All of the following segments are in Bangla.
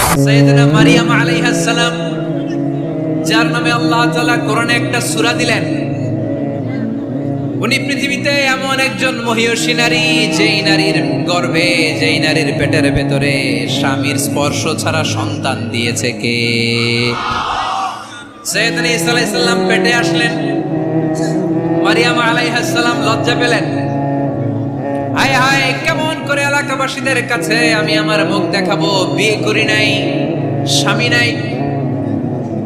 সাইয়েদনা মারিয়াম আলাইহিস সালাম, যার নামে আল্লাহ তাআলা কোরআনে একটা সূরা দিলেন, উনি পৃথিবীতে এমন একজন মহিয়সী নারী, যেই নারীর গর্ভে, যেই নারীর পেটের ভেতরে স্বামীর স্পর্শ ছাড়া সন্তান দিয়েছে কে? সাইয়েদনা ঈসা আলাইহিস সালাম পেটে আসলেন। মারিয়াম আলাইহিস সালাম লজ্জা পেলেন। হায় হায়, কেমন করে এলাকাবাসীদের কাছে আমি আমার মুখ দেখাবো? বিয়ে করি নাই, স্বামী নাই,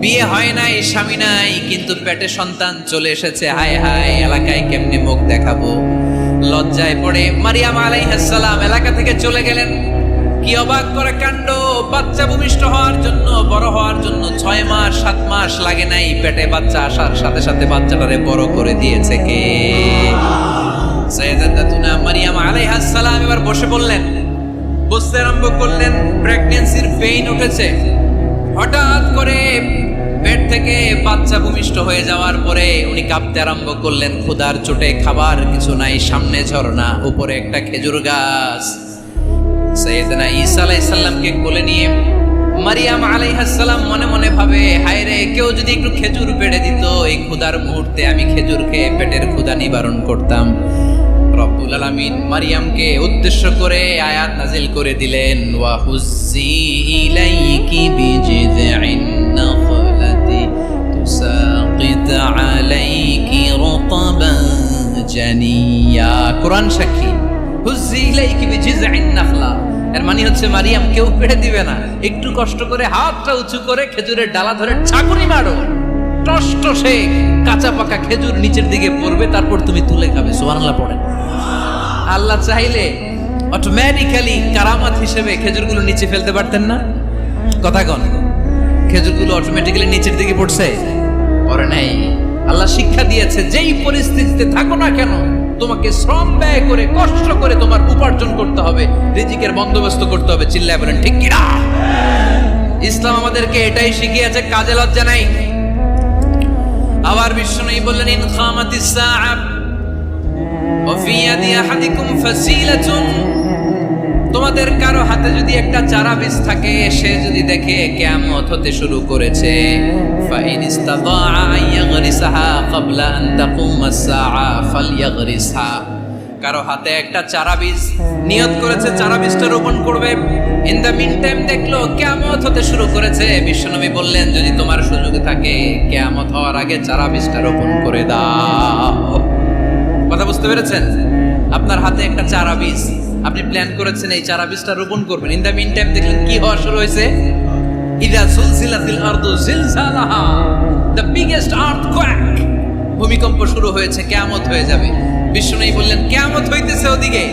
বিয়ে হয় নাই, স্বামী নাই, কিন্তু পেটে সন্তান চলে এসেছে। হায় হায়, এলাকায় কেমনে মুখ দেখাবো? লজ্জায় পড়ে মারিয়াম আলাইহিস সালাম এলাকা থেকে চলে গেলেন। কি অবাক করা কাণ্ড! বাচ্চা ভূমিষ্ঠ হওয়ার জন্য, বড় হওয়ার জন্য 6 মাস 7 মাস লাগে নাই, পেটে বাচ্চা আসার সাথে সাথে বাচ্চাটারে বড় করে দিয়েছে কে? সাইয়েদাতুনা মারিয়াম আলাইহিস সালাম এবার বসে বললেন, বসতে আরম্ভ করলেন। প্রেগন্যান্সির পেইন উঠেছে। হঠাৎ করে পেট থেকে বাচ্চা ভূমিষ্ঠ হয়ে যাওয়ার পরে উনি কাঁপতে আরম্ভ করলেন। ক্ষুধার চোটে খাবার কিছু নাই, সামনে ঝর্ণা, উপরে একটা খেজুর গাছ। সাইয়েদনা ঈসা আলাইহিস সালামকে কোলে নিয়ে মারিয়াম আলাইহিস সালাম মনে মনে ভাবে, হায় রে, কেউ যদি একটু খেজুর পেড়ে দিত, এই ক্ষুধার মুহূর্তে আমি খেজুর খেয়ে পেটের ক্ষুধা নিবারণ করতাম। রব্বুল আলামিন মারিয়ামকে উদ্দেশ্য করে আয়াত নাজিল করে দিলেন, ওয়া হুজ্জি ইলাইকি বিজিযিন নাখলাতি তুসাকিত আলাইকি রতবান জানিয়া। কোরআন সাক্ষী, হুজ্জি ইলাইকি বিজিযিন নাখলা, এর মানে হচ্ছে মারিয়াম, কেউ পেড়ে দিবে না, একটু কষ্ট করে হাতটা উঁচু করে খেজুরের ডালা ধরে ঝাঁকুনি মারো, টস টসে কাঁচা পাকা খেজুর নিচের দিকে পড়বে, তারপর তুমি তুলে খাবে। সুবহানাল্লাহ পড়েন। আল্লাহ চাইলে অটোমেটিক্যালি কারামাত হিসেবে খেজুরগুলো নিচে ফেলতে পারতেন না? কথা কন, খেজুরগুলো অটোমেটিক্যালি নিচের দিকে পড়ছে? পড়ে নাই। আল্লাহ শিক্ষা দিয়েছে, যেই পরিস্থিতিতে থাকো না কেন, তোমাকে শ্রম ব্যয় করে, কষ্ট করে তোমার উপার্জন করতে হবে, রিজিকের বন্দোবস্ত করতে হবে। চিল্লায় বলেন ঠিক কিনা? ইসলাম আমাদেরকে এটাই শিখিয়েছে, কাজে লজ্জা নাই। আবার বিশ্বনবী বললেন, ইন খামাতিস সাআ ওয়া ফি ইয়াদি আহাদিকুম ফাসিলাতুন, তোমাদের কারো হাতে যদি একটা চারা বীজ থাকে, সে যদি দেখে কিয়ামত হতে শুরু করেছে, ফাইন ইসতাতা আইয়াগরিসাহা ক্বাবলা আন তাকুমাস সাআ ফালইয়াগরিসহা, কারো হাতে একটা চারা বীজ নিয়ত করেছে, চারা বীজটা রোপণ করবে, ইন দ্য মিন টাইম দেখলো কিয়ামত হতে শুরু করেছে, বিশ্বনবী বললেন, যদি তোমার সুযোগ থাকে কিয়ামত হওয়ার আগে চারা বীজটা রোপণ করে দাও। কথা বুঝতে পেরেছেন? আপনার হাতে একটা চারা বীজ, আপনি প্ল্যান করেছেন এই চারা বীজটা রোপণ করবেন। ইন দ্য মিন টাইম দেখলেন কি হওয়া শুরু হয়েছে? ইদা জুলজিলাতিল আরদু জিলজালাহা, দ্য বিগেস্ট আর্থকোয়েক, ভূমিকম্প শুরু হয়েছে, কিয়ামত হয়ে যাবে। বিশ্বনবী বললেন, কিয়ামত হইতেছে ওদিকে,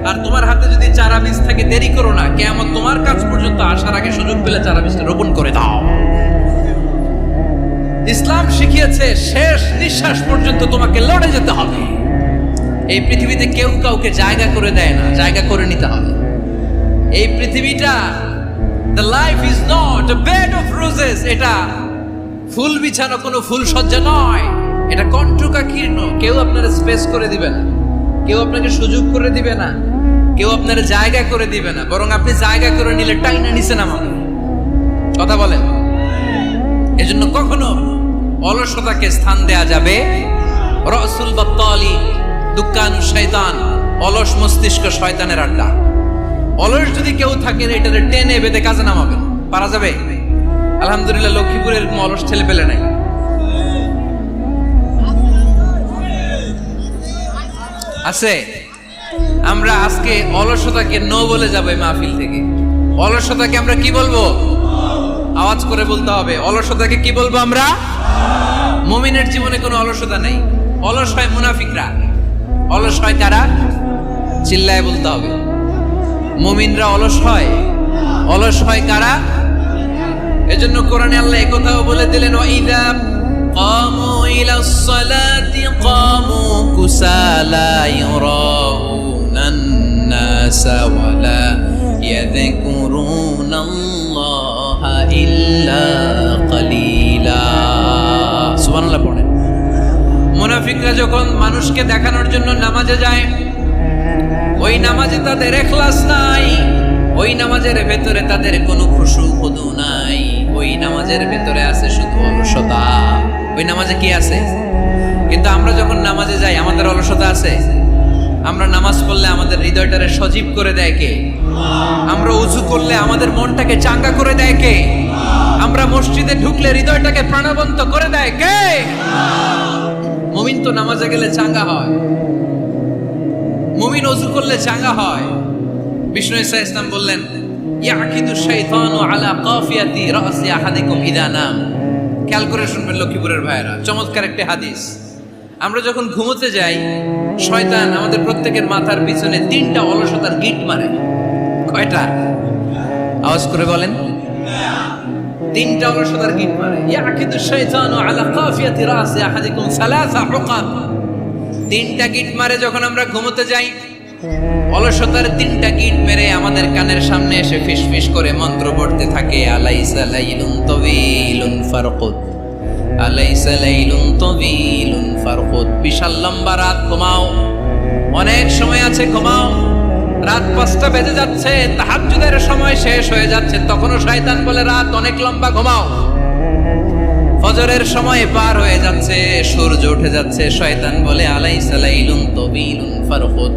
আর তোমার হাতে যদি চারা বীজ থাকে, দেরি করো না, কিয়ামত তোমার কাছ পর্যন্ত আসার আগে সুযোগ পেলে চারা বীজটা রোপণ করে দাও। ইসলাম শিখিয়েছে, শেষ নিঃশ্বাস পর্যন্ত তোমাকে লড়ে যেতে হবে। এই পৃথিবীতে কেউ কাউকে জায়গা করে দেয় না, জায়গা করে নিতে হবে। এই পৃথিবীটা, the life is not a bed of roses, এটা ফুল বিছানো কোনো ফুল সজ্জা নয়, এটা কণ্টকাকীর্ণ। কেউ আপনার স্পেস করে দিবে না, কেউ আপনাকে সুযোগ করে দিবে না, কেউ আপনার জায়গা করে দিবে না, বরং আপনি জায়গা করে নিলে টাইনা নিচে নামাবে। কথা বলেন? এজন্য কখনো অলসতাকে স্থান দেয়া যাবে। রাসূল বাত্তালি দুক্কানু শয়তান, অলস মস্তিষ্ক শয়তানের আড্ডা। অলস যদি কেউ থাকে, এটারে টেনে বেঁধে কাজে নামাবেন, পারা যাবে? আলহামদুলিল্লাহ, লক্ষ্মীপুরের অলস ছেলে পেলে নাই। আছে? আমরা আজকে অলসতাকে নো বলে যাবো এই মাহফিল থেকে। অলসতাকে আমরা কি বলবো? আওয়াজ করে বলতে হবে, অলসতাকে কি বলবো আমরা? মুমিনের জীবনে কোনো অলসতা নেই। অলস হয় মুনাফিকরা। অলস হয় কারা? চিল্লায় বলতে হবে। মুমিনরা অলস হয়। অলস হয় কারা? এজন্য কোরআনে আল্লাহ একথাও বলে দিলেন, ওয়াইদা কামু ইলাস সালাতি কামু কুসালা ইউরাউনান নাসা ওয়ালা ইয়াযকুরুনাল্লাহা ইল্লা কালিলা। সুবহানাল্লাহ পড়েন। মুনাফিকরা যখন মানুষকে দেখানোর জন্য নামাজে যায়, ওই নামাজে তাদের ইখলাস নাই, ওই নামাজের ভেতরে তাদের কোনো খুশু খুদু নামাজের ভেতরে আছে শুধু অলসতা। ওই নামাজে কি আছে? কিন্তু আমরা যখন নামাজে যাই আমাদের অলসতা আছে? আমরা নামাজ পড়লে আমাদের হৃদয়টারে সজীব করে দেয় কে? আমরা উযু করলে আমাদের মনটাকে চাঙ্গা করে দেয় কে? আমরা মসজিদে ঢুকলে হৃদয়টাকে প্রাণবন্ত করে দেয় কে? মুমিন তো নামাজে গেলে চাঙ্গা হয়, মুমিন ওযু করলে চাঙ্গা হয়। বিষ্ণু ঈসা ইসলাম বললেন, ইয়াকিদু শাইতানু আলা কাফিয়াতি রাসি আহাদিকুম ইদা নাম। খেয়াল করে শুনবেন লক্ষ্মীপুরের ভাইয়েরা, চমৎকার একটা হাদিস। আমরা যখন ঘুমোতে যাই, শয়তান আমাদের প্রত্যেকের মাথার পিছনে 3টা অলসতার গিট মারে। কয়টা? আওয়াজ করে বলেন। 3টা অলসতার গিট মারে। ইয়াকিদু শাইতানু আলা কাফিয়াতি রাসি আহাদিকুম সালাসা হুকাম। 3টা গিট মারে যখন আমরা ঘুমোতে যাই। অলসতার 3টা গিট মেরে আমাদের কানের সামনে এসে ফিসফিস করে মন্ত্র পড়তে থাকে, আলাইসা লাইলুন তাওয়িলুন ফারকুদ, আলাইসা লাইলুন তাওয়িলুন ফারকুদ। বিশাল লম্বা রাত, ঘুমাও, অনেক সময় আছে, ঘুমাও। রাত 5টা বেজে যাচ্ছে, তাহাজ্জুদের সময় শেষ হয়ে যাচ্ছে, তখনও শয়তান বলে রাত অনেক লম্বা, ঘুমাও। ফজরের সময় পার হয়ে যাচ্ছে, সূর্য উঠে যাচ্ছে, শয়তান বলে আলাইসা লাইলুন তাওয়িলুন ফারকুদ,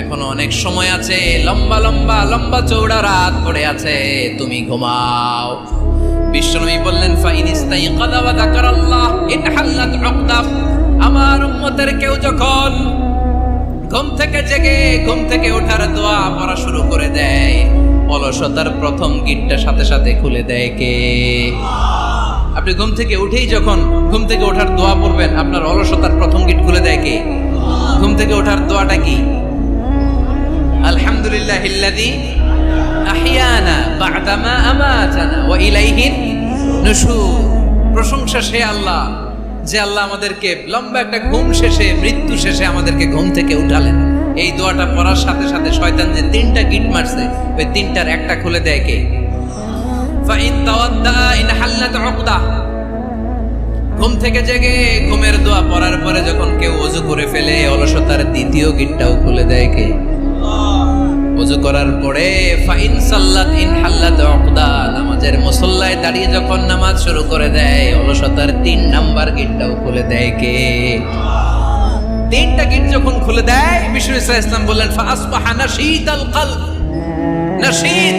এখনো অনেক সময় আছে, লম্বা লম্বা লম্বা চৌড়া রাত পড়ে আছে, তুমি ঘুমাও। বিশ্বনবী বললেন, ফাইন ইস্তাইকাযা ওয়া যাকারাল্লাহ ইনহাল্লাত উকদা। আমার উম্মতের কেউ যখন ঘুম থেকে জেগে ঘুম থেকে ওঠার দোয়া পড়া শুরু করে দেয়, অলসতার প্রথম গিটটা সাথে সাথে খুলে দেয় কে? আপনি ঘুম থেকে উঠেই যখন ঘুম থেকে ওঠার দোয়া পড়বেন, আপনার অলসতার প্রথম গিট খুলে দেয় কে? ঘুম থেকে ওঠার দোয়াটা কি? আলহামদুলিল্লাহিল্লাযী আহইয়ানা বা'দামা আমাতানা ওয়া ইলাইহিন নুশুর। প্রশংসা সে আল্লাহ, যে আল্লাহ আমাদেরকে লম্বা একটা ঘুম শেষে, মৃত্যু শেষে আমাদেরকে ঘুম থেকে উঠালেন। এই দোয়াটা পড়ার সাথে সাথে শয়তান যে 3টা গিট মারছে, ওই 3টার একটা খুলে দেয় কে? ফাইন তাওয়াদ্দা ইনহাল্লাত উকদা। ঘুম থেকে জেগে ঘুমের দোয়া পড়ার পরে যখন কেউ ওযু করে ফেলে, অলসতার দ্বিতীয় গিটটাও খুলে দেয় কে? ওযু করার পরে ফাইন সাল্লাত ইনহাল্লাত উকদা, নামাজের মুসল্লায় দাঁড়িয়ে যখন নামাজ শুরু করে দেয়, অলসতার 3 নাম্বার গিটটাও খুলে দেয় কে? 3টা গিট যখন খুলে দেয়, বিষ্ণু ঈসা ইসলাম বললেন, ফাসবাহা নাশীতাল কলব। নাশীত,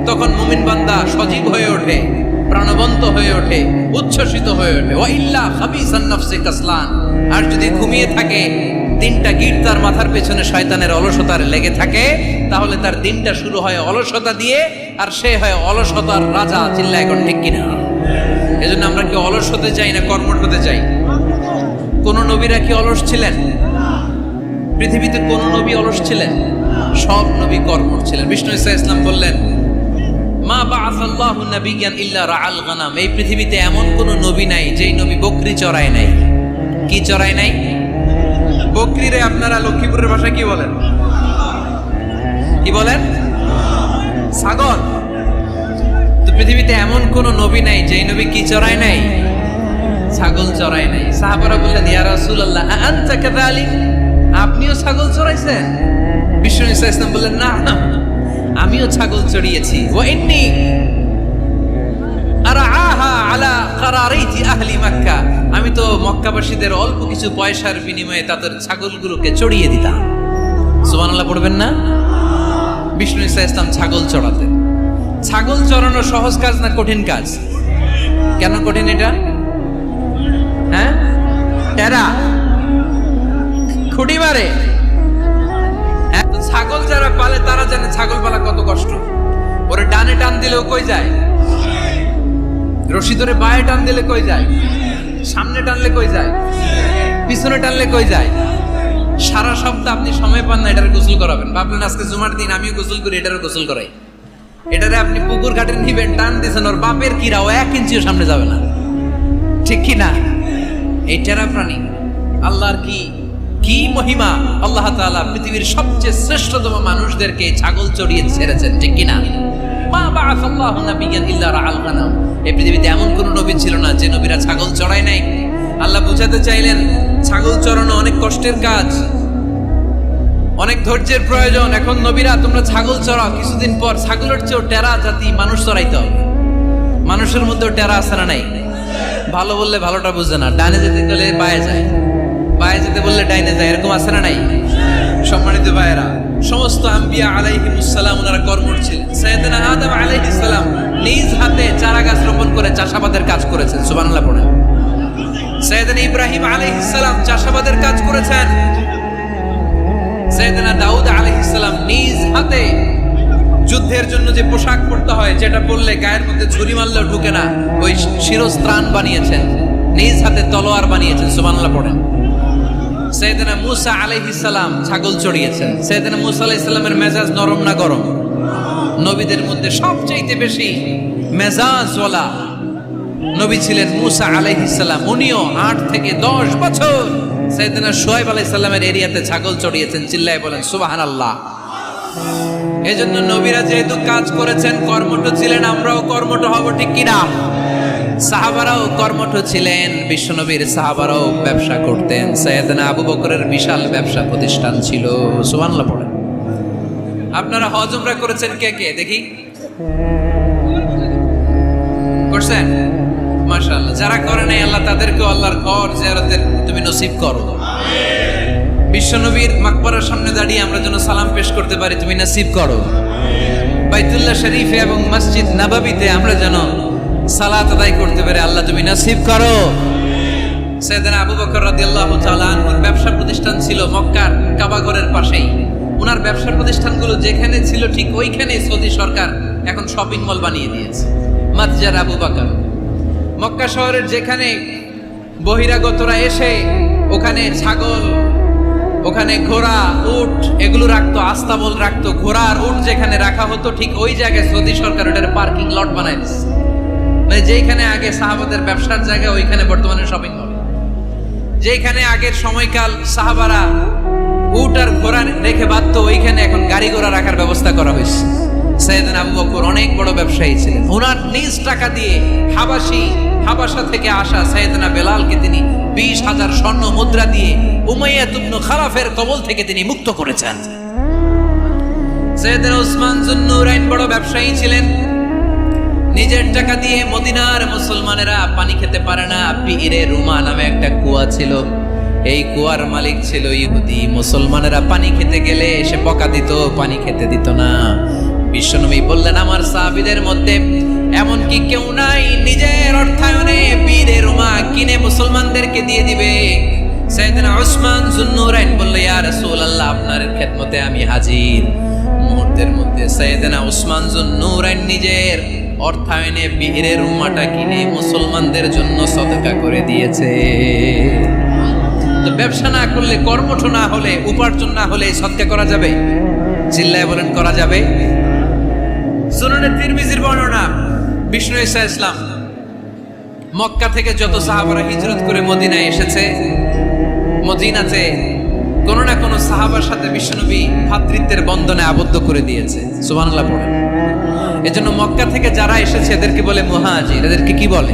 তখন মুমিন বান্দা সজীব হয়ে ওঠে, প্রাণবন্ত হয়ে ওঠে, উচ্ছ্বসিত হয়ে ওঠে। ওয়া ইল্লা খাবিসান নাফসি কাসলান। আর যদি ঘুমিয়ে থাকে, 3টা গিট তার মাথার পেছনে শয়তানের অলসতার লেগে থাকে, তাহলে তার দিনটা শুরু হয় অলসতা দিয়ে, আর সে হয় অলসতার রাজা। চিল্লায় এখন ঠিক কিনা? এজন্য আমরা কি অলস হতে চাই না কর্মঠ হতে চাই? কোন নবীরা কি অলস ছিলেন? পৃথিবীতে কোন নবী অলস ছিলেন? সব নবী কর্মঠ ছিলেন। বিষ্ণু ঈসা ইসলাম বললেন, মা বাআসাল্লাহু নাবিয়্যান ইল্লা রাআল গানাম। এই পৃথিবীতে এমন কোন নবী নাই যেই নবী বকরি চড়ায় নাই। কি চড়ায় নাই? বকরিরে আপনারা লক্ষ্মীপুরের ভাষায় কি বলেন? কি বলেন? ছাগল। তো পৃথিবীতে এমন কোন নবী নাই যেই নবী কি চড়ায় নাই? ছাগল চড়ায় নাই। সাহাবারা বললেন, ইয়া রাসূলুল্লাহ আনতা কাযালিক, আপনিও ছাগল চড়াইছেন? বিষ্ণু ঈসা ইসলাম বললেন, না, আমিও ছাগল চড়িয়েছি। ওয়া ইন্নী আরআহা আলা কারারিতি আহলি মক্কা, আমি তো মক্কাবাসীদের অল্প কিছু পয়সার বিনিময়ে তাদের ছাগলগুলোকে চড়িয়ে দিতাম। সুবহানাল্লাহ পড়বেন না? বিষ্ণু ঈসা ইসলাম ছাগল চড়াতেন। ছাগল চড়ানো সহজ কাজ না কঠিন কাজ? কেন কঠিন এটা? হ্যাঁ, টেরা খুঁটি মারে। ছাগল যারা পালে তারা জানে ছাগল পালা কত কষ্ট। ওরে ডানে টান দিলেও কই যায়, রশি ধরে বায়ে টান দিলে কই যায়, সামনে টানলে কই যায়, পিছনে টানলে কই যায়। সারা সপ্তাহ আপনি সময় পান না এটার গোসল করাবেন। ভাবলেন আজকে জুমার দিন আমিও গোসল করি, এটারও গোসল করাই। এটারে আপনি পুকুর ঘাটে নিবেন, টান দিয়েছেন, ওর বাপের কিরা ও 1 ইঞ্চিও সামনে যাবে না। ঠিক কি না? এই টেরা প্রাণী আল্লাহর কি মহিমা। আল্লাহ তাআলা পৃথিবীর সবচেয়ে শ্রেষ্ঠতম মানুষদেরকে ছাগল চড়িয়ে ছেড়েছেন। ঠিক কি না? মা বাআসাল্লাহু নাবিয়্যান ইল্লা রাআল গানাম। এই পৃথিবীতে এমন কোন নবী ছিল না যে নবীরা ছাগল চড়ায় নাই। আল্লাহ বুঝাতে চাইলেন ছাগল চড়ানো অনেক কষ্টের কাজ, অনেক ধৈর্যের প্রয়োজন। এখন নবীরা তোমরা ছাগল চড়াও, কিছুদিন পর ছাগলের চেয়েও টেরা জাতি মানুষ চড়াইতে হবে। মানুষের মধ্যে টেরা আছে না নাই? ভালো বললে ভালোটা বুঝে না, ডানে যেতে গেলে বায়ে যায়, বায়ে যেতে বললে ডাইনে যায়, এরকম আছে না নাই? সম্মানিত ভাইয়েরা, সমস্ত আম্বিয়া আলাইহিমুস সালাম ওনারা কর্মঠ ছিলেন। সাইয়েদনা আদম আলাইহিস সালাম নিজ হাতে চারা গাছ রোপণ করে চাষাবাদের কাজ করেছেন, সুবহানাল্লাহ পড়েন। সাইয়েদনা ইব্রাহিম আলাইহিস সালাম চাষাবাদের কাজ করেছেন। সাইয়েদনা দাউদ আলাইহিস সালাম নিজ হাতে যুদ্ধের জন্য যে পোশাক পরতে হয়, যেটা পরলে গায়ের মধ্যে ছুরি মারলেও ঢুকে না, ওই শিরস্ত্রাণ বানিয়েছেন, নিজ হাতে তলোয়ার বানিয়েছেন, সুবহানাল্লাহ পড়েন। সাইয়েদনা মূসা আলাইহিস সালাম ছাগল চড়িয়েছেন। সাইয়েদনা মূসা আলাইহিস সালামের মেজাজ নরম না গরম? নবীদের মধ্যে সবচাইতে বেশি মেজাজওয়ালা নবী ছিলেন মূসা আলাইহিস সালাম। উনিও 8 থেকে 10 বছর সাইয়েদনা শুআয়ব আলাইহিস সালামের এরিয়াতে ছাগল চড়িয়েছেন। চিল্লায়ে বলেন সুবহানাল্লাহ। এজন্য নবীরা যেহেতু কাজ করেছেন, কর্মঠ ছিলেন, আমরাও কর্মঠ হব, ঠিক কিনা? সাহাবারাও কর্মঠ ছিলেন, বিশ্বনবীর সাহাবারাও ব্যবসা করতেন। সাইয়েদনা আবু বকরের বিশাল ব্যবসা প্রতিষ্ঠান ছিল, সুবহানাল্লাহ পড়েন। আপনারা হজ উমরা করেছেন কে কে দেখি? করছেন? মাশাআল্লাহ। যারা করে নাই আল্লাহ তাদেরকে আল্লাহর ঘর জিয়ারতের তুমি নসিব করো। বিশ্বনবীর মাকবারার সামনে দাঁড়িয়ে আমরা যেন সালাম পেশ করতে পারি, তুমি নসিব করো। বাইতুল্লাহ শরীফে এবং মসজিদ নববীতে আমরা যেন সালাত আদায় করতে পারে, আল্লাহ তুমি নসিব করো। সাইয়েদনা আবু বকর রাদিয়াল্লাহু তাআলা আনহুর ব্যবসা প্রতিষ্ঠান ছিল মক্কার কাবা ঘরের পাশেই। ওনার ব্যবসা প্রতিষ্ঠানগুলো যেখানে ছিল ঠিক ওইখানে সৌদি সরকার এখন শপিং মল বানিয়ে দিয়েছে, মাতজার আবু বকর। মক্কা শহরের যেখানে বহিরাগতরা এসে ওখানে ছাগল, ওখানে ঘোড়া, উট এগুলো রাখতো, আস্তাবল রাখতো, ঘোড়া আর উট যেখানে রাখা হতো ঠিক ওই জায়গায় সৌদি সরকার ওটার পার্কিং লট বানাই দিচ্ছে। মানে যেখানে আগে সাহাবাদের ব্যবসার জায়গা, ওইখানে বর্তমানে শপিং মল। যেখানে আগের সময়কাল সাহাবারা উট আর ঘোড়া রেখে বাঁধতো, ওইখানে এখন গাড়ি ঘোড়া রাখার ব্যবস্থা করা হয়েছে। সাইয়েদনা আবু বকর অনেক বড় ব্যবসায়ী ছিলেন। ওনার নিজ টাকা দিয়ে হাবাসা থেকে আসা সাইয়েদনা বেলালকে তিনি 20,000 স্বর্ণ মুদ্রা দিয়ে উমাইয়া ইবনে খালাফের কবল থেকে তিনি মুক্ত করেছেন। সাইয়েদনা উসমান যুন্নুরাইন বড় ব্যবসায়ী ছিলেন। নিজের টাকা দিয়ে মদিনার মুসলমানেরা পানি খেতে পারে না, বিইরে রুমা নামে একটা কুয়া ছিল, এই কুয়ার মালিক ছিল ইহুদি। মুসলমানেরা পানি খেতে গেলে এসে বকা দিত, পানি খেতে দিত না। বিশ্বনবী বললেন, আমার সাহাবীদের মধ্যে এমন কি কেউ নাই নিজের অর্থায়নে বিইরে রুমা কিনে মুসলমানদেরকে দিয়ে দিবে? সাইয়েদনা উসমান যুন্নুরাইন বলল, ইয়া রাসূলুল্লাহ, আপনার খেদমতে আমি হাজির। মুহূর্তের মধ্যে সাইয়েদনা উসমান যুন্নুরাইন নিজের অর্থায়নে বিইরে রুমাটা কিনে মুসলমানদের জন্য সদকা করে দিয়েছে। তো ব্যবসা না করলে, কর্মঠ না হলে, উপার্জন না হলে সদকা করা যাবে? চিল্লায় বলেন, করা যাবে? সুনানে তিরমিজির বর্ণনা, বিষ্ণু ঈসা ইসলাম মক্কা থেকে যত সাহাবারা হিজরত করে মদিনায় এসেছে, মদিনাতে কোনো না কোনো সাহাবার সাথে বিশ্বনবী ভ্রাতৃত্বের বন্ধনে আবদ্ধ করে দিয়েছে, সুবহানাল্লাহ পড়েন। এজন্য মক্কা থেকে যারা এসেছে এদেরকে বলে মুহাজির, এদেরকে কি বলে?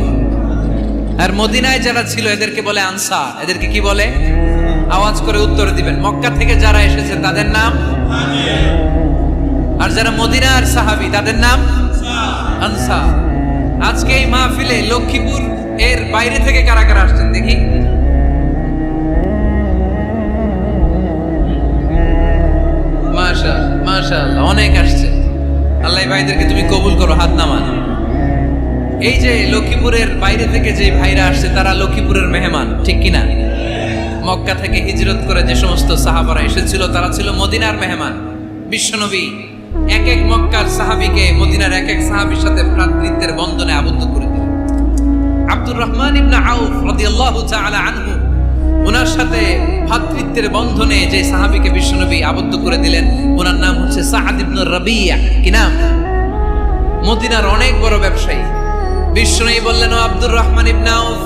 আর মদিনায় যারা ছিল এদেরকে বলে আনসার, এদেরকে কি বলে? আওয়াজ করে উত্তর দিবেন। মক্কা থেকে যারা এসেছে তাদের নাম, আর যারা মদিনার সাহাবী তাদের নাম আনসার। আজকে এই মাহফিলে লক্ষ্মীপুর এর বাইরে থেকে কারা কারা আসছেন দেখি? মাশাআল্লাহ, মাশাআল্লাহ, অনেক আসছে। আল্লাহ ভাইদেরকে তুমি কবুল করো, হাত নামান। এই যে লক্ষ্মীপুরের বাইরে থেকে যে ভাইরা আসছে তারা লক্ষ্মীপুরের মেহমান, ঠিক কিনা? মক্কা থেকে হিজরত করে যে সমস্ত সাহাবারা এসেছিল তারা ছিল মদিনার মেহমান। বিশ্বনবী এক এক মক্কার সাহাবীকে মদিনার এক এক সাহাবীর সাথে ভ্রাতৃত্বের বন্ধনে আবদ্ধ করে দিলেন। আব্দুর রহমান ইবনে আউফ রাদিয়াল্লাহু তাআলা আনহু, ওনার সাথে ভ্রাতৃত্বের বন্ধনে যে সাহাবীকে বিশ্বনবী আবদ্ধ করে দিলেন, ওনার নাম হচ্ছে সাআদ ইবনে রাবিয়া। কি নাম? মদিনার অনেক বড় ব্যবসায়ী। বিশ্বনবী বললেন, ও আব্দুর রহমান ইবনে আউফ,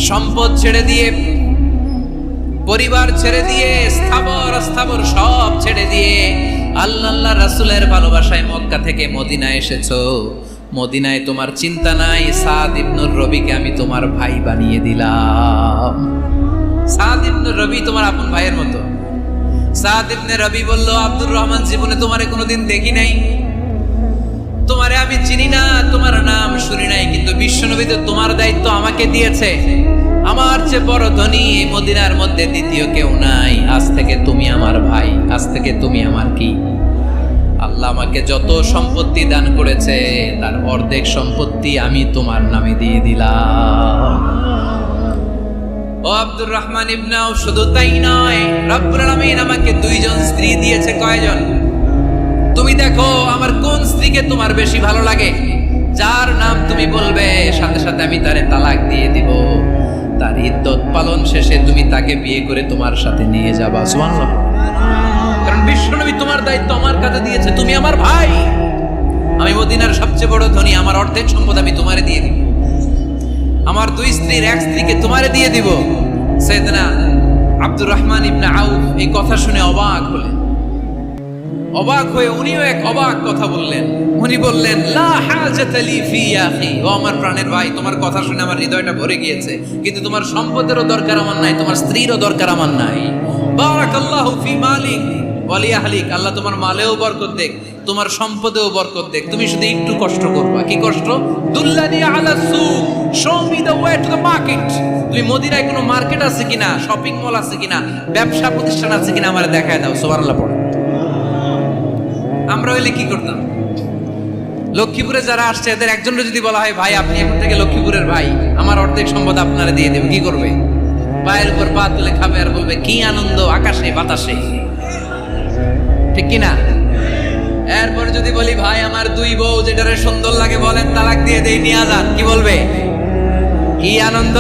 সম্পদ ছেড়ে দিয়ে, পরিবার ছেড়ে দিয়ে, স্থাবর অস্থাবর সব ছেড়ে দিয়ে আল্লাহ রাসূলের ভালোবাসায় মক্কা থেকে মদিনায় এসেছো। মদিনায় তোমার চিন্তা নাই, সাদ ইবনুর রবিকে আমি তোমার ভাই বানিয়ে দিলাম। সাদ ইবনুর রবি তোমার আপন ভাইয়ের মতো। সাদ ইবনে রবি বলল, আব্দুর রহমান, জীবনে তোমারে কোনোদিন দেখি নাই, তোমারে আমি চিনি না, তোমার নাম শুনি নাই, কিন্তু বিশ্বনবী তো তোমার দায়িত্ব আমাকে দিয়েছে। আমার চেয়ে বড় ধনী মদিনার মধ্যে দ্বিতীয় কেউ নাই। আজ থেকে তুমি আমার ভাই, আজ থেকে তুমি আমার কি। আল্লাহ আমাকে যত সম্পত্তি দান করেছে তার অর্ধেক সম্পত্তি আমি তোমার নামে দিয়ে দিলাম। ও আব্দুর রহমান ইবনে আউফ, শুধু তাই নয়, রব্বুল আলামিন আমাকে দুইজন স্ত্রী দিয়েছে। কয়জন? তুমি দেখো আমার কোন স্ত্রীকে তোমার বেশি ভালো লাগে, যার নাম তুমি বলবে সাথে সাথে আমি তারে তালাক দিয়ে দিব। তার ইদ্যত পালন শেষে তুমি তাকে বিয়ে করে তোমার সাথে নিয়ে যাবা। সুবহানাল্লাহ। কারণ বিশ্বনবী তোমার দায়িত্ব আমার কাছে দিয়েছে, তুমি আমার ভাই। আমি মদিনার সবচেয়ে বড় ধনী, আমার অর্ধেক সম্পদ আমি তোমারে দিয়ে দিব। আমার দুই স্ত্রীর এক স্ত্রীকে তোমারে দিয়ে দিব। সাইয়েদনা আব্দুর রহমান ইবনে আউফ এই কথা শুনে অবাক হলেন। অবাক হয়ে উনিও এক অবাক কথা বললেন। উনি বললেন, লা হাজাতা লি ফি ইয়া আখি, ও আমার প্রাণের ভাই, তোমার কথা শুনে আমার হৃদয়টা ভরে গিয়েছে, কিন্তু তোমার সম্পদেরও দরকার আমার নাই, তোমার স্ত্রীরও দরকার আমার নাই। বারাকাল্লাহু ফি মালিক ওয়া লি আহলিক, আল্লাহ তোমার মালেও বরকত দেখ, তোমার সম্পদেও বরকত দেখ। তুমি শুধু একটু কষ্ট করবা। কি কষ্ট? দুল্লানি আলা সুক, show me the way to the market. তুমি মদিনায় কোনো মার্কেট আছে কিনা, শপিং মল আছে কিনা, ব্যবসা প্রতিষ্ঠান আছে কিনা আমারে দেখায় দাও। সুবহানাল্লাহ পড়ো। আমরা হইলে কি করতাম? লক্ষ্মীপুরে যারা আসছে এদের একজনের যদি বলা হয়, ভাই আপনি এখন থেকে লক্ষ্মীপুরের ভাই, আমার অর্ধেক সম্পদ আপনারা দিয়ে দেব, কি করবে? পায়ের উপর পা তুলে খাবে আর বলবে, কি আনন্দ আকাশে বাতাসে, ঠিক কিনা? এরপর যদি বলি, ভাই আমার দুই বউ যেটারে সুন্দর লাগে বলেন তালাক দিয়ে দেই, নিয়ে যান, কি বলবে? কি আনন্দ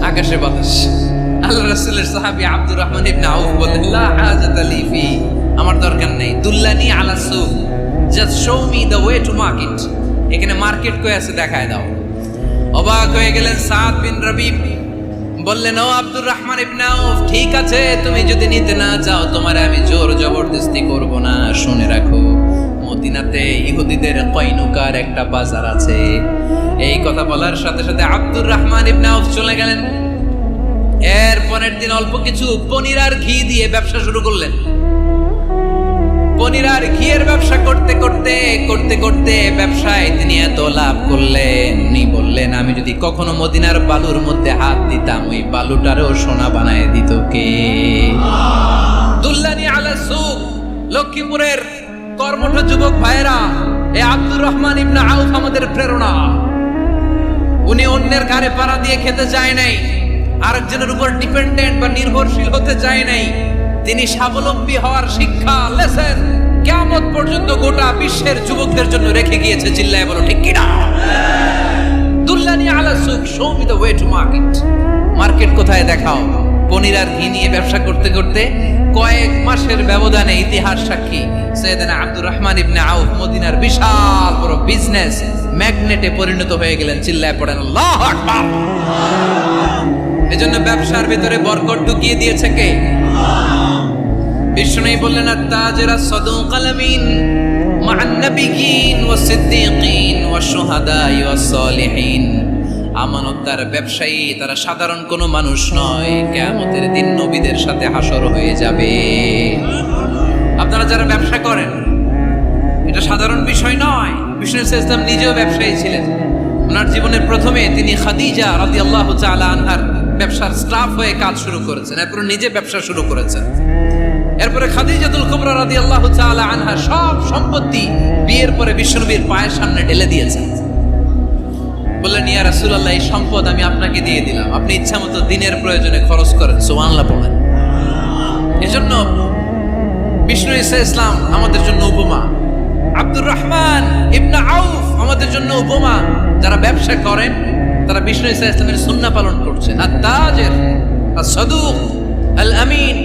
আকাশে বাতাস। আল্লাহ রাসূলের সাহাবী আব্দুর রহমান ইবনে আউফ বললেন, লা হাজাতা লি ফি, আমার দরকার নেই। দুল্লানি আলা সুক, just show me the way to market. এখানে মার্কেট কই আছে দেখায় দাও। অবাক হয়ে গেলেন সাদ বিন রবিব, বললেন, ও আব্দুর রহমান ইবনে আউফ, ঠিক আছে তুমি যদি নিতে না চাও তোমারে আমি জোর জবরদস্তি করব না। শুনে রাখো, মদিনাতে ইহুদিদের কয়নুকার একটা বাজার আছে। এই কথা বলার সাথে সাথে আব্দুর রহমান ইবনে আউফ চলে গেলেন। এর পরের দিন অল্প কিছু পনির আর ঘি দিয়ে ব্যবসা শুরু করলেন। পনির আর ঘিয়ের ব্যবসা করতে করতে করতে করতে ব্যবসায় তিনি এত লাভ করলেন, উনি বললেন, আমি যদি কখনো মদিনার বালুর মধ্যে হাত দিতাম ওই বালুটারও সোনা বানায় দিত কে? দুল্লানি আলা সুক, লক্ষ্মীপুরের কর্মঠ যুবক ভাইরা, এই আব্দুর রহমান ইবনে আউফ আমাদের প্রেরণা। উনি অন্যের ঘাড়ে পাড়া দিয়ে খেতে চায় নাই, আরেকজনের উপর ডিপেন্ডেন্ট বা নির্ভরশীল হতে চায় নাই। তিনি স্বাবলম্বী হওয়ার শিক্ষা, লেসন কিয়ামত পর্যন্ত গোটা বিশ্বের যুবকদের জন্য রেখে গিয়েছে। চিল্লায় বলো ঠিক কিনা? দুল্লানি আলা সুক, show me the way to market. Market কোথায় দেখাও। পনির আর ঘি নিয়ে ব্যবসা করতে করতে কয়েক মাসের ব্যবধানে ইতিহাস সাক্ষী, সাইয়েদনা আব্দুর রহমান ইবনে আউফ মদিনার বিশাল বড় বিজনেস ম্যাগনেটে পরিণত হয়ে গেলেন। চিল্লায় পড়েন আল্লাহু আকবার। এজন্য ব্যবসার ভিতরে বরকত ঢুকিয়ে দিয়েছে কে? বিষ্ণু বললেন, আত-তাজিরা সাদুকাল আমিন মা'আন নাবিয়্যিন ওয়াস সিদ্দীকিন ওয়াস শুহাদাই ওয়াস সালিহিন। আমানতদার ব্যবসায়ী তারা সাধারণ কোনো মানুষ নয়, কিয়ামতের দিন নবীদের সাথে হাসর হয়ে যাবে। আপনারা যারা ব্যবসা করেন, এটা সাধারণ বিষয় নয়। বিষ্ণু ইসলাম নিজেও ব্যবসায়ী ছিলেন। ওনার জীবনের প্রথমে তিনি খাদিজা রাদিয়াল্লাহু তাআলা আনহার ব্যবসার স্টাফ হয়ে কাজ শুরু করেছেন, এরপর নিজে ব্যবসা শুরু করেছেন। এরপরে খাদিজাতুল কুবরা রাদিয়াল্লাহু তাআলা আনহা সব সম্পত্তি বিয়ের পরে বিশ্বনবীর পায়ের সামনে ঢেলে দিয়েছেন। বললেন, ইয়া রাসূলুল্লাহ, এই সম্পদ আমি আপনাকে দিয়ে দিলাম, আপনি ইচ্ছামতো দিনের প্রয়োজনে খরচ করেন। সুবহানাল্লাহ পড়েন। এজন্য বিষ্ণু ইসলাম আমাদের জন্য উপমা, আব্দুর রহমান ইবনে আউফ আমাদের জন্য উপমা। যারা ব্যবসা করেন তারা বিষ্ণু ইসলামের সুন্নাহ পালন করছেন। আত-তাজির আস-সাদুক আল আমিন,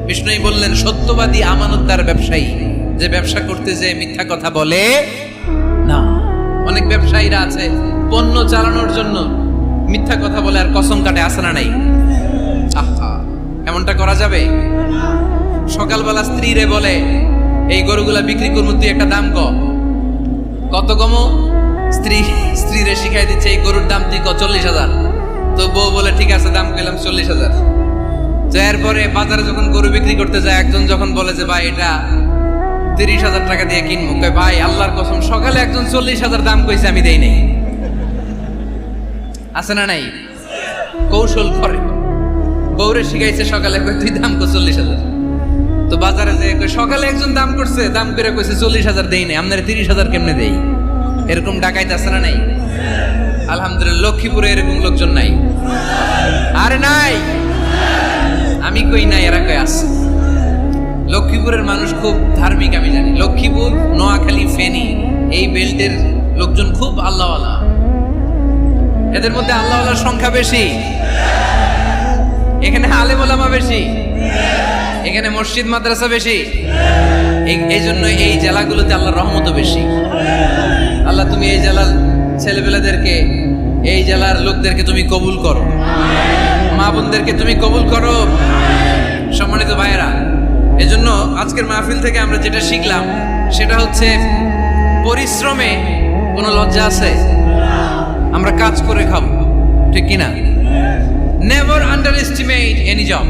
বিষ্ণুই বললেন সত্যবাদী আমানতদার ব্যবসায়ী, যে ব্যবসা করতে যে মিথ্যা কথা বলে না। অনেক ব্যবসায়ীরা আছে পণ্য চালানোর জন্য মিথ্যা কথা বলে আর কসম কাটে, আছে না নাই? আহা, এমনটা করা যাবে? সকালবেলা স্ত্রীরে বলে, এই গরুগুলা বিক্রি করবো, তুই একটা দাম কত কমো? স্ত্রীরে শিখাই দিচ্ছে, এই গরুর দাম তুই 40,000। তো বউ বলে, ঠিক আছে দাম কইলাম 40,000। তো এরপরে বাজারে যখন গরু বিক্রি করতে যায়, একজন যখন বলে যে ভাই এটা 30,000 টাকা দিয়ে কিনবো। কই ভাই আল্লাহর কসম সকালে একজন 40,000 দাম কইছে, আমি দেই নাই। আছে না নাই? কৌশল করে বউরে শিখাইছে সকালে, কই তুই দাম কর 40,000। তো বাজারে যে সকালে একজন দাম করছে, দাম করে কইছে 40,000 দেই নাই, আপনার 30,000 কেমনে দেই? এরকম ডাকাইতে আছে না নাই? আলহামদুলিল্লাহ লক্ষ্মীপুরে এরকম লোকজন নাই। আরে নাই, আমি কই নাই, এরা কই আছে। লক্ষ্মীপুরের মানুষ খুব ধার্মিক, আমি জানি। লক্ষ্মীপুর, নোয়াখালী, ফেনী এই বেল্টের লোকজন খুব আল্লাহওয়ালা। এদের মধ্যে আল্লাহওয়ালার সংখ্যা বেশি, এখানে আলেম ওলামা বেশি, এখানে মসজিদ মাদ্রাসা বেশি। এই জন্য এই জেলাগুলোতে আল্লাহর রহমতও বেশি। আল্লাহ তুমি এই জেলার ছেলেপেলেদেরকে, এই জেলার লোকদেরকে তুমি কবুল করো, মা বোনদেরকে তুমি কবুল করো। সম্মানিত ভাইয়েরা, এজন্য আজকের মাহফিল থেকে আমরা যেটা শিখলাম সেটা হচ্ছে পরিশ্রমে কোনো লজ্জা আছে? আমরা কাজ করে খাবো, ঠিক কিনা? Never under estimate any job.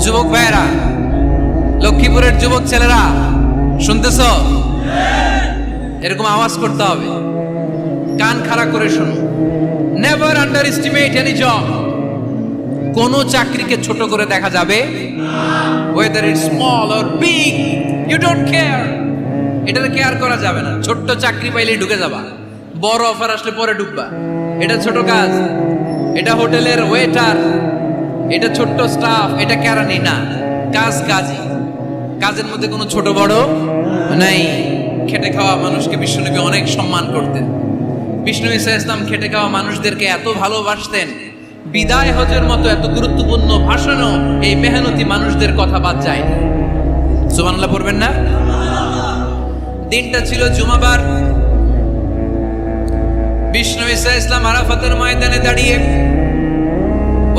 যুবক ভাইয়েরা, লক্ষ্মীপুরের যুবক ছেলেরা শুনতেছ? এরকম আওয়াজ করতে হবে, কান খাড়া করে শুনো। Never under estimate any job. কোন চাকরিকে ছোট করে দেখা যাবে, whether it's small or big, you don't care. এটার কেয়ার করা যাবে না। ছোট্ট চাকরি পাইলেই ঢুকে যাবা, বড় অফার আসলে পরে ঢুকবা। এটা ছোট কাজ, এটা হোটেলের ওয়েটার, এটা ছোট্ট স্টাফ, এটা কেরানি না। কাজ কাজই, কাজের মধ্যে কোনো ছোট বড় নাই। খেটে খাওয়া মানুষকে বিশ্বনবী অনেক সম্মান করতেন। বিষ্ণু ঈসা ইসলাম খেটে খাওয়া মানুষদেরকে এত ভালোবাসতেন, বিদায় হজের মতো এত গুরুত্বপূর্ণ ভাষণও এই মেহনতি মানুষদের কথা বাদ যায়। সুবহানাল্লাহ পড়বেন না? দিনটা ছিল জুমাবার। বিষ্ণু ঈসা ইসলাম আরাফাতের ময়দানে দাঁড়িয়ে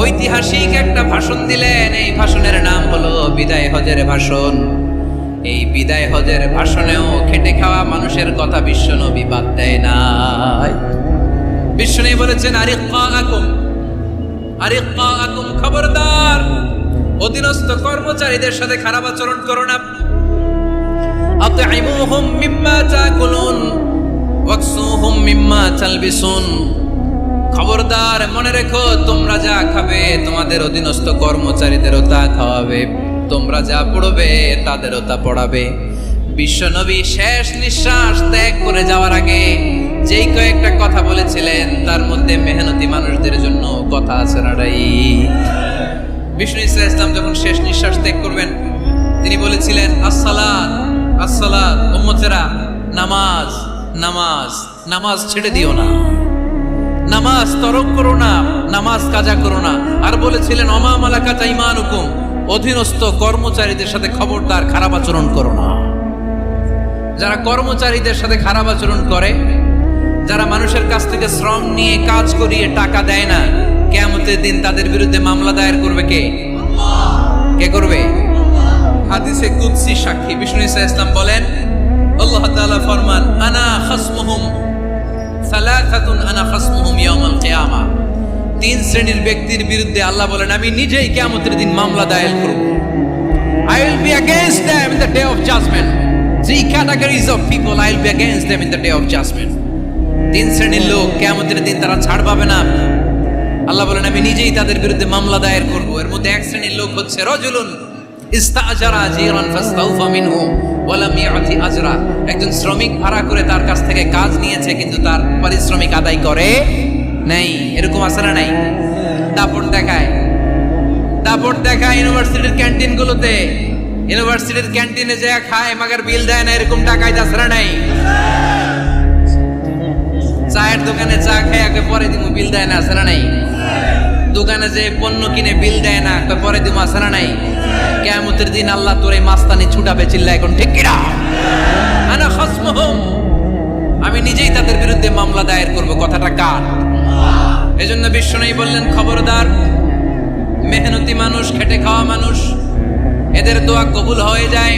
ঐতিহাসিক একটা ভাষণ দিলেন। এই ভাষণের নাম হলো বিদায় হজের ভাষণ। এই বিদায় হজের ভাষণেও খেটে খাওয়া মানুষের কথা বিশ্বনবী বাদ দেয় নাই। বিশ্বনবী বলেছেন, আরিক্কাকুম আরিক্কাকুম, খবরদার অধীনস্থ কর্মচারীদের সাথে খারাপ আচরণ করো না। আতঈমুহুম মিম্মা তাকুলুন ওয়াকসুহুম মিম্মা তালবিসুন। খবরদার মনে রেখো, তোমরা যা খাবে তোমাদের অধীনস্থ কর্মচারীদেরও তা খাওয়াবে, তোমরা যা পড়বে তাদেরও তা পড়াবে। বিশ্বনবী শেষ নিঃশ্বাস ত্যাগ করে যাওয়ার আগে যেই কয়েকটা কথা বলেছিলেন তার মধ্যে মেহনতি মানুষদের জন্য কথা আছে না? বিষ্ণু ঈসা ইসলাম যখন শেষ নিঃশ্বাস ত্যাগ করবেন, তিনি বলেছিলেন, আসসালাত আসসালাত, উম্মতেরা নামাজ নামাজ নামাজ ছেড়ে দিও না, নামাজ তরক করো না, নামাজ কাজা করো না। আর বলেছিলেন, অমা মালাকাত আইমানুকুম, অধীনস্থ কর্মচারীদের সাথে খবরদার খারাপ আচরণ করো না। যারা কর্মচারীদের সাথে খারাপ আচরণ করে, যারা মানুষের কাছ থেকে শ্রম নিয়ে কাজ করিয়ে টাকা দেয় না, কিয়ামতের দিন তাদের বিরুদ্ধে মামলা দায়ের করবে কে? কে করবে? হাদিসে কুদসি সাক্ষী বিষ্ণু ঈসা ইসলাম বলেন, আল্লাহ তাআলা ফরমান, আনা খাসমুহুম সালাসাতুন আনা খাসমুহুম ইয়াউমাল কিয়ামা। তিন শ্রেণীর ব্যক্তির বিরুদ্ধে আল্লাহ বলেন, আমি নিজেই কিয়ামতের দিন মামলা দায়ের করব। I will be against them in the day of judgment. Three categories of people, I will be against them in the day of judgment. তিন শ্রেণীর লোক কিয়ামতের দিন তারা ছাড় পাবে না। আল্লাহ বলেন, আমি নিজেই তাদের বিরুদ্ধে মামলা দায়ের করব। এর মধ্যে এক শ্রেণীর লোক হচ্ছে রাজুলুন ইস্তাআজারা আজীরান ফাস্তাউফা মিনহু ওয়া লাম ইয়াতি আজরা। একজন শ্রমিক ভাড়া করে তার কাছ থেকে কাজ নিয়েছে, কিন্তু তার পারিশ্রমিক আদায় করে নাই। এরকম আছে না নাই? দাপট দেখায়, দাপট দেখায় ইউনিভার্সিটির ক্যান্টিনগুলোতে। ইউনিভার্সিটির ক্যান্টিনে যায় খায়, মাগার বিল দেয় না। এরকম টাকায় আছে না নাই? চায়ের দোকানে চা খায়, আগে পরে দিমু, বিল দেয় না, আছে না নাই? দোকানে যে পণ্য কিনে বিল দেয় না, পরে দিমু, আছে না নাই? কিয়ামতের দিন আল্লাহ তোর এই মাস্তানি ছুটাবে, চিল্লা এখন ঠিক কিনা? আনা খাসমুহুম, আমি নিজেই তাদের বিরুদ্ধে মামলা দায়ের করব। কথাটা কার? এজন্য বিশ্বনবী বললেন, খবরদার মেহনতি মানুষ, খেটে খাওয়া মানুষ, এদের দোয়া কবুল হয়ে যায়।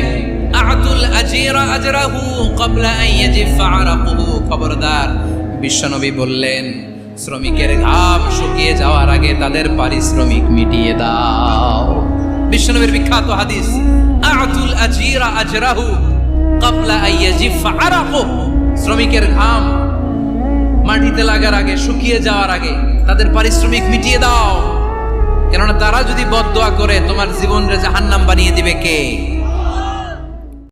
আতুল আজীরা আজরাহু ক্বাবলা আন ইয়াজিফা আরাকুহু। খবরদার, বিশ্বনবী বললেন, শ্রমিকের ঘাম শুকিয়ে যাওয়ার আগে তাদের পারিশ্রমিক মিটিয়ে দাও। বিশ্বনবীর বিখ্যাত হাদিস, আতুল আজীরা আজরাহু ক্বাবলা আইয়াজিফা আরাকু, শ্রমিকের ঘাম মাটিতে লাগার আগে, শুকিয়ে যাওয়ার আগে তাদের পারিশ্রমিক মিটিয়ে দাও, কেননা তারা যদি বদদোয়া করে তোমার জীবনরে জাহান্নাম বানিয়ে দিবে কে?